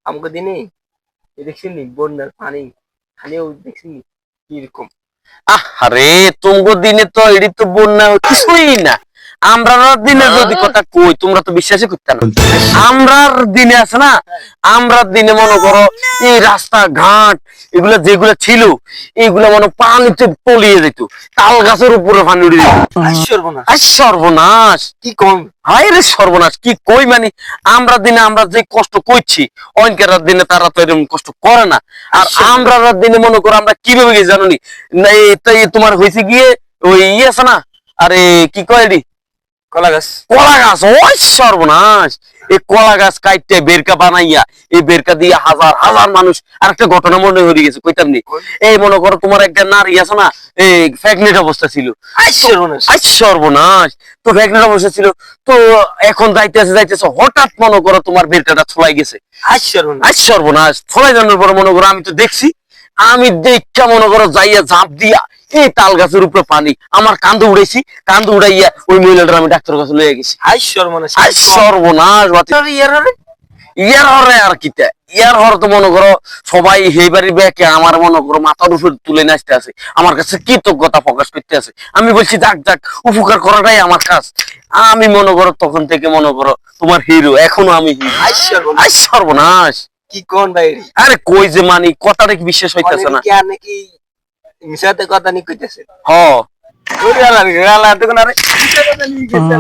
আমাকে দিনে দেখছি নি বন্যার পানি খালিও দেখছি কিরকম। আরে তুমগো দিনে তো এডি তো বন্যা কিছুই না। আমরার দিনে যদি কথা কই তোমরা তো বিশ্বাসই করতে না। আমরার দিনে আছে না, আমরার দিনে মনে করো এই রাস্তা ঘাট এগুলা যেগুলা ছিল এগুলা মনে পানিতে তলিয়ে যেত, তাল গাছের উপরে পানি উঠে যেত। সর্বনাশ। আর সর্বনাশ কি কম। হায় রে সর্বনাশ কি কই মানে, আমরা দিনে আমরা যে কষ্ট করছি অনেকের দিনে তারা তো এরকম কষ্ট করে না। আর আমরা দিনে মনে করো আমরা কিভাবে গেছি জানো নি? না এই তোমার হয়েছে গিয়ে ওই ইয়ে আছে না, আরে কি কয় এডি কলা গাছ। কলা গাছ, ওই সর্বনাশ। এই কলা গাছ কাইটে বেরকা বানাইয়া এই বেরকা দিয়ে হাজার হাজার মানুষ। আর একটা ঘটনা মনে হয়ে গেছে কইতাম নি, এই মনে করো তোমার একটা নারী আছে না, এই প্রেগনেন্ট অবস্থা ছিল। সর্বনাশ। আই সর্বনাশ। তো প্রেগনেন্ট অবস্থা ছিল, তো এখন যাইতেছে যাইতেছে হঠাৎ মনে করো তোমার বেরকাটা ছলাই গেছে। সর্বনাশ। আই সর্বনাশ। ছলাই জানার পরে মনে করো আমি তো দেখছি, আমি দেখা মনে করো যাইয়া ঝাঁপ দিয়া এই তাল গাছের উপরে পানি আমার কান্দে উড়াইছি, কান্দে উড়াইয়া ওই মহিলাটার আমি ডাক্তারের কাছে লইয়া গেছি। সর্বনাশ। সর্বনাশ ইয়ার হরে আর কিতা ইয়ার হর তো মনে করো সবাই সেইবারই ব্যাকে আমার মনে করো মাথার উপর তুলে নাচতে আছে, আমার কাছে কৃতজ্ঞতা প্রকাশ করতে আছে। আমি বলছি যাক যাক উপকার করাটাই আমার কাজ। আমি মনে করো তখন থেকে মনে করো তোমার হিরো, এখনো আমি হিরো। সর্বনাশ কি কোন বাইরে। আরে কই যে মানি কথাটা কি বিশ্বাস হইতেছে না। কি নাকি মিশাতে কথা নি কইতেছে। হ ওরে আল্লাহ রে আল্লাহ তো কোন আরে মিশাতে কথা নি কইতেছে।